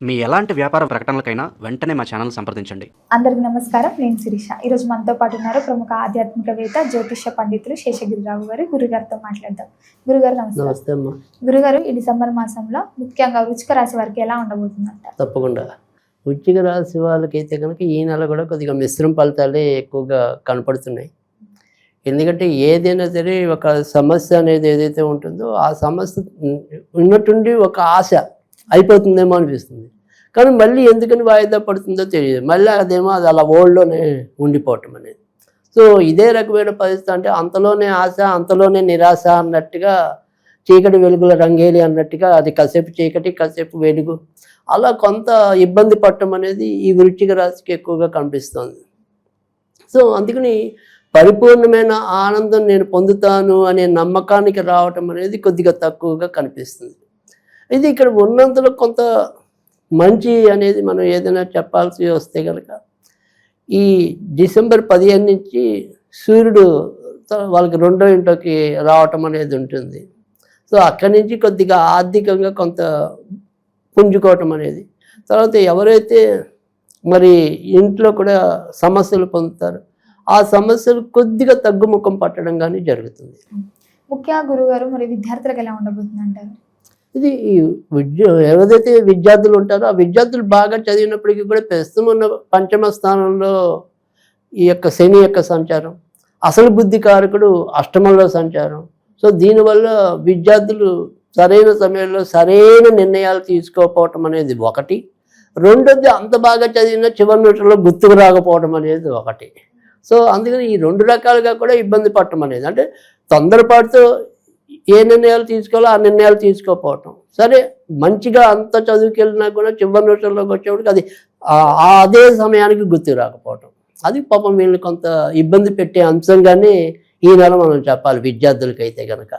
మీ ఎలాంటి వ్యాపార ప్రకటనలకైనా వెంటనే మా ఛానల్ సంప్రదించండి. అందరికీ నమస్కారం. నేను శిరీష. ఈరోజు మనతో పాటు ఉన్నారు ప్రముఖ ఆధ్యాత్మికవేత్త, జ్యోతిష పండితులు శేషగిరిరావు గారు. గురుగారితో మాట్లాడదాం. గురుగారు నమస్తే అమ్మా. గురుగారు, ఈ డిసెంబర్ మాసంలో ముఖ్యంగా వృశ్చిక రాశి వారికి ఎలా ఉండబోతుందంట? తప్పకుండా వృశ్చిక రాశి వాళ్ళకైతే కనుక ఈ నెల కూడా కొద్దిగా మిశ్రమ ఫలితాలే ఎక్కువగా కనపడుతున్నాయి. ఎందుకంటే ఏదైనా సరే ఒక సమస్య అనేది ఏదైతే ఉంటుందో ఆ సమస్య ఉన్నట్టుండి ఒక ఆశ అయిపోతుందేమో అనిపిస్తుంది, కానీ మళ్ళీ ఎందుకని వాయిదా పడుతుందో తెలియదు. మళ్ళీ అదేమో అది అలా ఓల్డ్లోనే ఉండిపోవటం అనేది. సో ఇదే రకమైన పరిస్థితి, అంటే అంతలోనే ఆశ అంతలోనే నిరాశ అన్నట్టుగా, చీకటి వెలుగుల రంగేలి అన్నట్టుగా అది కాసేపు చీకటి కాసేపు వెలుగు, అలా కొంత ఇబ్బంది పడటం అనేది ఈ వృశ్చిక రాశికి ఎక్కువగా కనిపిస్తుంది. సో అందుకని పరిపూర్ణమైన ఆనందం నేను పొందుతాను అనే నమ్మకానికి రావటం అనేది కొద్దిగా తక్కువగా కనిపిస్తుంది. ఇది ఇక్కడ ఉన్నంతలో కొంత మంచి అనేది మనం ఏదైనా చెప్పాల్సి వస్తే కనుక, ఈ డిసెంబర్ 15 నుంచి సూర్యుడు వాళ్ళకి రెండో ఇంట్లోకి రావటం అనేది ఉంటుంది. సో అక్కడి నుంచి కొద్దిగా ఆర్థికంగా కొంత పుంజుకోవటం అనేది, తర్వాత ఎవరైతే మరి ఇంట్లో కూడా సమస్యలు పొందుతారో ఆ సమస్యలు కొద్దిగా తగ్గుముఖం పట్టడం కానీ జరుగుతుంది. ముఖ్యంగా గురుగారు, మరి విద్యార్థులకు ఎలా ఉండబోతుంది అంటారు? ఇది ఎవరైతే విద్యార్థులు ఉంటారో ఆ విద్యార్థులు బాగా చదివినప్పటికీ కూడా ప్రస్తుతం ఉన్న పంచమ స్థానంలో ఈ యొక్క శని యొక్క సంచారం, అసలు బుద్ధి కారకుడు అష్టమంలో సంచారం. సో దీనివల్ల విద్యార్థులు సరైన సమయంలో సరైన నిర్ణయాలు తీసుకోకపోవటం అనేది ఒకటి. రెండోది, అంత బాగా చదివిన చివరి నిమిషంలో గుర్తుకు రాకపోవడం అనేది ఒకటి. సో అందుకని ఈ రెండు రకాలుగా కూడా ఇబ్బంది పడటం అనేది, అంటే తొందరపాటుతో ఏ నిర్ణయాలు తీసుకోవాలో ఆ నిర్ణయాలు తీసుకోకపోవటం. సరే మంచిగా అంత చదువుకెళ్ళినా కూడా చివరి నిమిషంలోకి వచ్చేప్పటికి అది అదే సమయానికి గుర్తుకు రాకపోవటం, అది పాపం వీళ్ళు కొంత ఇబ్బంది పెట్టే అంశంగానే ఈ నెల మనం చెప్పాలి విద్యార్థులకైతే కనుక.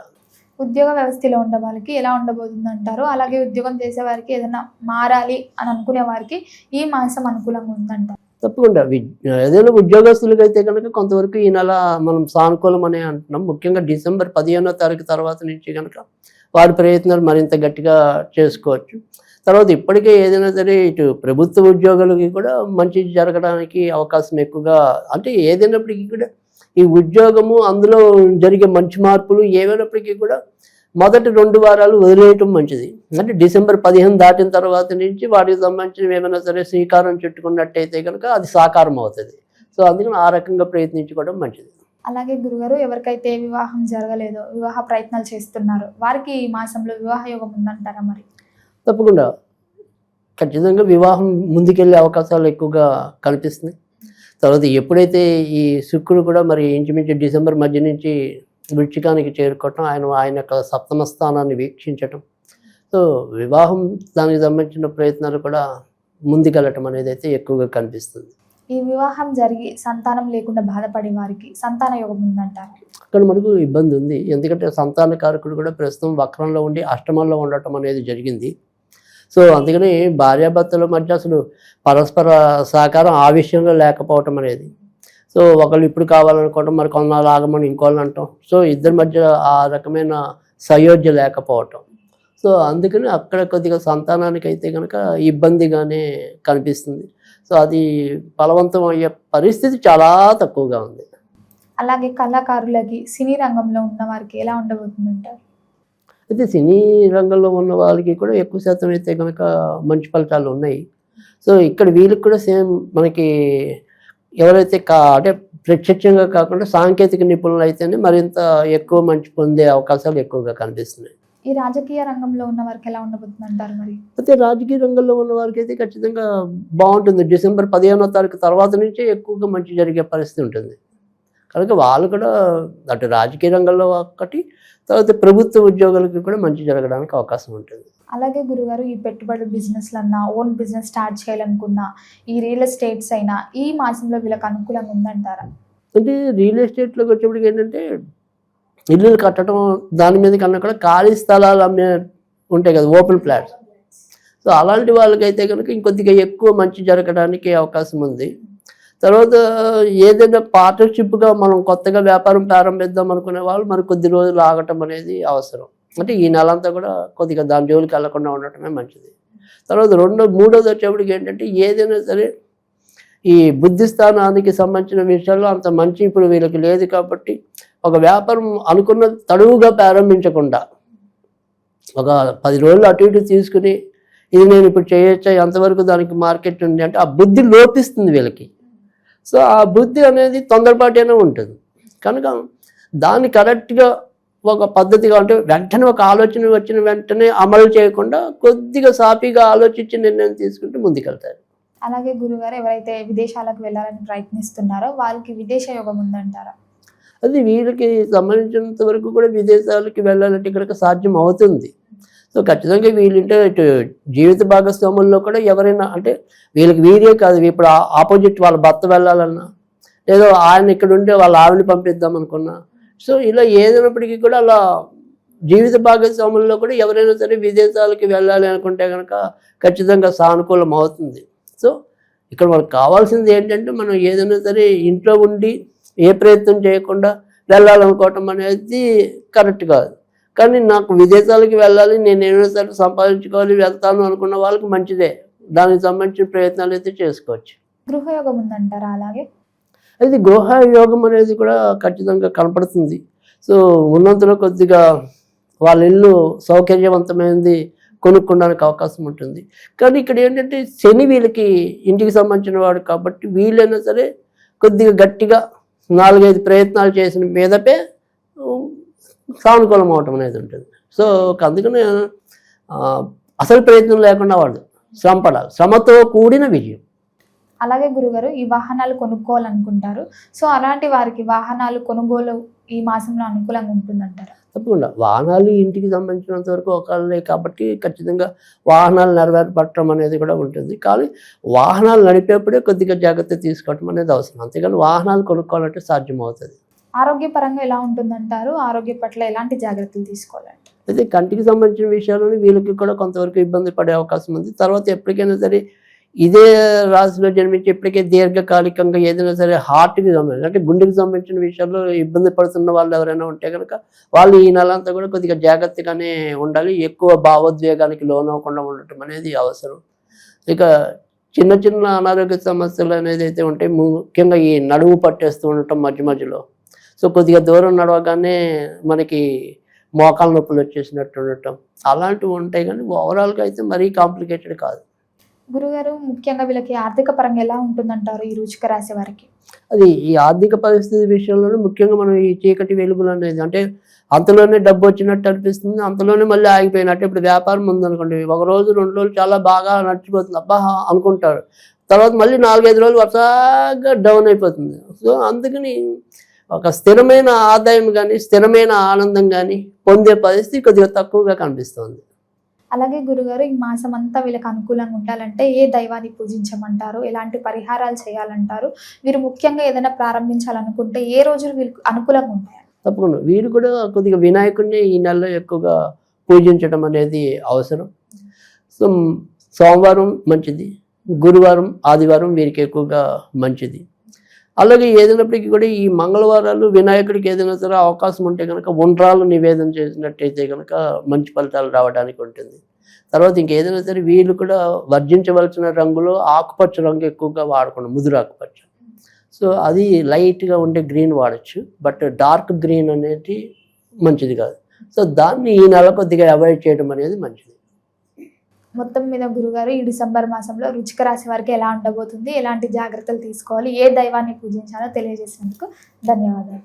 ఉద్యోగ వ్యవస్థలో ఉండే వాళ్ళకి ఎలా ఉండబోతుంది అంటారు? అలాగే ఉద్యోగం చేసే వారికి ఏదైనా మారాలి అని అనుకునే వారికి ఈ మాసం అనుకూలంగా ఉందంటారు? తప్పకుండా ఏదైనా ఉద్యోగస్తులకి అయితే కనుక కొంతవరకు ఈ నెల మనం సానుకూలం అనే అంటున్నాం. ముఖ్యంగా డిసెంబర్ 15వ తారీఖు తర్వాత నుంచి కనుక వారి ప్రయత్నాలు మరింత గట్టిగా చేసుకోవచ్చు. తర్వాత ఇప్పటికే ఏదైనా సరే ఇటు ప్రభుత్వ ఉద్యోగులకి కూడా మంచి జరగడానికి అవకాశం ఎక్కువగా, అంటే ఏదైనప్పటికీ కూడా ఈ ఉద్యోగము అందులో జరిగే మంచి మార్పులు ఏమైనప్పటికీ కూడా మొదటి 2 వారాలు వదిలేయటం మంచిది. అంటే డిసెంబర్ 15 దాటిన తర్వాత నుంచి వాటికి సంబంధించిన ఏమైనా సరే శ్రీకారం చుట్టుకున్నట్టయితే కనుక అది సాకారం అవుతుంది. సో అందుకని ఆ రకంగా ప్రయత్నించుకోవడం మంచిది. అలాగే గురుగారు, ఎవరికైతే వివాహం జరగలేదో, వివాహ ప్రయత్నాలు చేస్తున్నారో వారికి ఈ మాసంలో వివాహ యోగం ఉందంటారా? మరి తప్పకుండా ఖచ్చితంగా వివాహం ముందుకెళ్ళే అవకాశాలు ఎక్కువగా కనిపిస్తున్నాయి. తర్వాత ఎప్పుడైతే ఈ శుక్రుడు కూడా మరి ఇంచుమించు డిసెంబర్ మధ్య నుంచి వృశ్చికానికి చేరుకోవటం, ఆయన యొక్క సప్తమ స్థానాన్ని వీక్షించటం, సో వివాహం దానికి సంబంధించిన ప్రయత్నాలు కూడా ముందుకెళ్ళటం అనేది అయితే ఎక్కువగా కనిపిస్తుంది. ఈ వివాహం జరిగి సంతానం లేకుండా బాధపడే వారికి సంతాన యోగం ఉందంటారు? అక్కడ మనకు ఇబ్బంది ఉంది. ఎందుకంటే సంతాన కారకుడు కూడా ప్రస్తుతం వక్రంలో ఉండి అష్టమంలో ఉండటం అనేది జరిగింది. సో అందుకని భార్యాభర్తల మధ్య అసలు పరస్పర సహకారం ఆ విషయంలో లేకపోవటం అనేది, సో ఒకళ్ళు ఇప్పుడు కావాలనుకోవటం, మరి కొన్నాళ్ళు ఆగమని ఇంకోళ్ళు అంటాం. సో ఇద్దరి మధ్య ఆ రకమైన సయోధ్య లేకపోవటం. సో అందుకని అక్కడ కొద్దిగా సంతానానికి అయితే కనుక ఇబ్బందిగానే కనిపిస్తుంది. సో అది ఫలవంతం అయ్యే పరిస్థితి చాలా తక్కువగా ఉంది. అలాగే కళాకారులకి, సినీ రంగంలో ఉన్న వారికి ఎలా ఉండబోతుందంటారు? అయితే సినీ రంగంలో ఉన్న వాళ్ళకి కూడా ఎక్కువ శాతం అయితే కనుక మంచి ఫలితాలు ఉన్నాయి. సో ఇక్కడ వీళ్ళకి కూడా సేమ్ మనకి ఎవరైతే అంటే ప్రత్యక్షంగా కాకుండా సాంకేతిక నిపుణులు అయితేనే మరింత ఎక్కువ మంచి పొందే అవకాశాలు ఎక్కువగా కనిపిస్తున్నాయి. ఈ రాజకీయ రంగంలో ఉన్న వారికి ఎలా ఉండబోతుంది అంటారు? మరి అయితే రాజకీయ రంగంలో ఉన్న వారికి అయితే ఖచ్చితంగా బాగుంటుంది. డిసెంబర్ 15వ తారీఖు తర్వాత నుంచే ఎక్కువగా మంచి జరిగే పరిస్థితి ఉంటుంది. కనుక వాళ్ళు కూడా అటు రాజకీయ రంగంలో ఒకటి, తర్వాత ప్రభుత్వ ఉద్యోగులకి కూడా మంచి జరగడానికి అవకాశం ఉంటుంది. అలాగే గురుగారు, ఈ పెట్టుబడి బిజినెస్లన్నా, ఓన్ బిజినెస్ స్టార్ట్ చేయాలనుకున్నా, ఈ రియల్ ఎస్టేట్స్ అయినా ఈ మాసంలో వీళ్ళకి అనుకూలంగా ఉందంటారా? అంటే రియల్ ఎస్టేట్లోకి వచ్చేప్పటికి ఏంటంటే ఇల్లులు కట్టడం, దాని మీద కన్నా కూడా ఖాళీ స్థలాలు అమ్మే ఉంటాయి కదా, ఓపెన్ ఫ్లాట్స్. సో అలాంటి వాళ్ళకైతే కనుక ఇంకొద్దిగా ఎక్కువ మంచి జరగడానికి అవకాశం ఉంది. తర్వాత ఏదైనా పార్ట్నర్షిప్గా మనం కొత్తగా వ్యాపారం ప్రారంభిద్దాం అనుకునే వాళ్ళు మరి కొద్ది రోజులు ఆగటం అనేది అవసరం. అంటే ఈ నెలంతా కూడా కొద్దిగా దాని జోలికి వెళ్లకుండా ఉండటమే మంచిది. తర్వాత మూడోది వచ్చేప్పటికి ఏంటంటే ఏదైనా సరే ఈ బుద్ధి స్థానానికి సంబంధించిన విషయాల్లో అంత మంచి ఇప్పుడు వీళ్ళకి లేదు కాబట్టి ఒక వ్యాపారం అనుకున్న తడువుగా ప్రారంభించకుండా ఒక 10 రోజులు అటు ఇటు తీసుకుని ఇది నేను ఇప్పుడు చేయొచ్చా, ఎంతవరకు దానికి మార్కెట్ ఉంది అంటే ఆ బుద్ధి లోపిస్తుంది వీళ్ళకి. సో ఆ బుద్ధి అనేది తొందరపాటైనా ఉంటుంది కనుక దాన్ని కరెక్ట్గా ఒక పద్ధతిగా అంటే వెంటనే ఒక ఆలోచన వచ్చిన వెంటనే అమలు చేయకుండా కొద్దిగా సాఫీగా ఆలోచించి నిర్ణయం తీసుకుంటూ ముందుకెళ్తారు. అలాగే గురుగారు, ఎవరైతే విదేశాలకు వెళ్ళాలని ప్రయత్నిస్తున్నారో వాళ్ళకి విదేశ యోగం ఉందంటారా? అది వీళ్ళకి సంబంధించినంత వరకు కూడా విదేశాలకి వెళ్ళాలంటే ఇక్కడికి సాధ్యం అవుతుంది. సో ఖచ్చితంగా వీళ్ళంటే ఇటు జీవిత భాగస్వాముల్లో కూడా ఎవరైనా అంటే వీరే కాదు, ఇప్పుడు ఆపోజిట్ వాళ్ళ భర్త వెళ్ళాలన్నా లేదో ఆయన ఇక్కడ ఉంటే వాళ్ళ ఆవిడని పంపిద్దాం అనుకున్నా, సో ఇలా ఏదైనప్పటికీ కూడా అలా జీవిత భాగస్వాముల్లో కూడా ఎవరైనా సరే విదేశాలకి వెళ్ళాలి అనుకుంటే కనుక ఖచ్చితంగా సానుకూలం అవుతుంది. సో ఇక్కడ మనకు కావాల్సింది ఏంటంటే మనం ఏదైనా సరే ఇంట్లో ఉండి ఏ ప్రయత్నం చేయకుండా వెళ్ళాలనుకోవటం అనేది కరెక్ట్ కాదు. కానీ నాకు విదేశాలకి వెళ్ళాలి, నేను ఏమైనా సరే సంపాదించుకోవాలి, వెళ్తాను అనుకున్న వాళ్ళకి మంచిదే, దానికి సంబంధించిన ప్రయత్నాలు అయితే చేసుకోవచ్చు. గృహయోగం ఉందంటారా? అలాగే అది గృహ యోగం అనేది కూడా ఖచ్చితంగా కనపడుతుంది. సో ఉన్నంతలో కొద్దిగా వాళ్ళ ఇల్లు సౌకర్యవంతమైనది కొనుక్కోవడానికి అవకాశం ఉంటుంది. కానీ ఇక్కడ ఏంటంటే శని వీళ్ళకి ఇంటికి సంబంధించిన వాడు కాబట్టి వీళ్ళైనా సరే కొద్దిగా గట్టిగా 4-5 ప్రయత్నాలు చేసిన మీదపే సానుకూలం అవటం అనేది ఉంటుంది. సో అందుకనే అసలు ప్రయత్నం లేకుండా వాళ్ళు శ్రమ పడాలి, శ్రమతో కూడిన విజయం. అలాగే గురుగారు, ఈ వాహనాలు కొనుక్కోవాలనుకుంటారు, సో అలాంటి వారికి వాహనాలు కొనుగోలు ఈ మాసంలో అనుకూలంగా ఉంటుందంటారా? తప్పకుండా వాహనాలు ఇంటికి సంబంధించినంత వరకు ఒకళ్ళే కాబట్టి ఖచ్చితంగా వాహనాలు నెరవేర్పడటం అనేది కూడా ఉంటుంది. కానీ వాహనాలు నడిపేప్పుడే కొద్దిగా జాగ్రత్త తీసుకోవటం అనేది అవసరం, అంతేగాని వాహనాలు కొనుక్కోవాలంటే సాధ్యం అవుతుంది. ఆరోగ్యపరంగా ఎలా ఉంటుందంటారు? ఆరోగ్య పట్ల ఎలాంటి జాగ్రత్తలు తీసుకోవాలంటే? అయితే కంటికి సంబంధించిన విషయాలను వీళ్ళకి కూడా కొంతవరకు ఇబ్బంది పడే అవకాశం ఉంది. తర్వాత ఎప్పటికైనా సరే ఇదే రాశిలో జన్మించి ఇప్పటికే దీర్ఘకాలికంగా ఏదైనా సరే హార్ట్కి సంబంధించి అంటే గుండెకి సంబంధించిన విషయాల్లో ఇబ్బంది పడుతున్న వాళ్ళు ఎవరైనా ఉంటే కనుక వాళ్ళు ఈ నెల అంతా కూడా కొద్దిగా జాగ్రత్తగానే ఉండాలి, ఎక్కువ భావోద్వేగానికి లోనవ్వకుండా ఉండటం అనేది అవసరం. ఇక చిన్న చిన్న అనారోగ్య సమస్యలు అనేది అయితే ఉంటాయి, ముఖ్యంగా ఈ నడుము పట్టేస్తూ ఉండటం మధ్యలో. సో కొద్దిగా దూరం నడవగానే మనకి మోకాళ్ళ నొప్పులు వచ్చేసినట్టు ఉండటం అలాంటివి ఉంటాయి. కానీ ఓవరాల్గా అయితే మరీ కాంప్లికేటెడ్ కాదు. గురుగారు, ముఖ్యంగా వీళ్ళకి ఆర్థిక పరంగా ఎలా ఉంటుందంటారు ఈ వృశ్చిక రాశి వారికి? అది ఈ ఆర్థిక పరిస్థితి విషయంలోనే ముఖ్యంగా మనం ఈ చీకటి వెలుగులు అనేది అంటే అంతలోనే డబ్బు వచ్చినట్టు అనిపిస్తుంది, అంతలోనే మళ్ళీ ఆగిపోయినట్టు. ఇప్పుడు వ్యాపారం ఉందనుకోండి, 1 రోజు 2 రోజులు చాలా బాగా నడిచిపోతుంది అబ్బా అనుకుంటారు, తర్వాత మళ్ళీ 4-5 రోజులు వరుసగా డౌన్ అయిపోతుంది. సో అందుకని ఒక స్థిరమైన ఆదాయం కానీ స్థిరమైన ఆనందం కానీ పొందే పరిస్థితి కొద్దిగా తక్కువగా కనిపిస్తుంది. అలాగే గురుగారు, ఈ మాసం అంతా వీళ్ళకి అనుకూలంగా ఉండాలంటే ఏ దైవాన్ని పూజించమంటారు? ఎలాంటి పరిహారాలు చేయాలంటారు? వీరు ముఖ్యంగా ఏదైనా ప్రారంభించాలనుకుంటే ఏ రోజులు వీళ్ళకి అనుకూలంగా ఉంటాయి? తప్పకుండా వీరు కూడా కొద్దిగా వినాయకుడిని ఈ నెలలో ఎక్కువగా పూజించడం అనేది అవసరం. సో సోమవారం మంచిది, గురువారం ఆదివారం వీరికి ఎక్కువగా మంచిది. అలాగే ఏదైనప్పటికీ కూడా ఈ మంగళవారాలు వినాయకుడికి ఏదైనా సరే అవకాశం ఉంటే కనుక ఉండ్రాలు నివేదన చేసినట్టయితే కనుక మంచి ఫలితాలు రావడానికి ఉంటుంది. తర్వాత ఇంకేదైనా సరే వీళ్ళు కూడా వర్జించవలసిన రంగులో ఆకుపచ్చ రంగు ఎక్కువగా వాడకుండా ముదురు ఆకుపచ్చ. సో అది లైట్గా ఉండే గ్రీన్ వాడచ్చు, బట్ డార్క్ గ్రీన్ అనేది మంచిది కాదు. సో దాన్ని ఈ నెల కొద్దిగా అవాయిడ్ చేయడం అనేది మంచిది. మొత్తం మీద గురుగారు, ఈ డిసెంబర్ మాసంలో వృశ్చిక రాశి వారికి ఎలా ఉండబోతుంది, ఎలాంటి జాగ్రత్తలు తీసుకోవాలి, ఏ దైవాన్ని పూజించాలో తెలియజేసినందుకు ధన్యవాదాలు.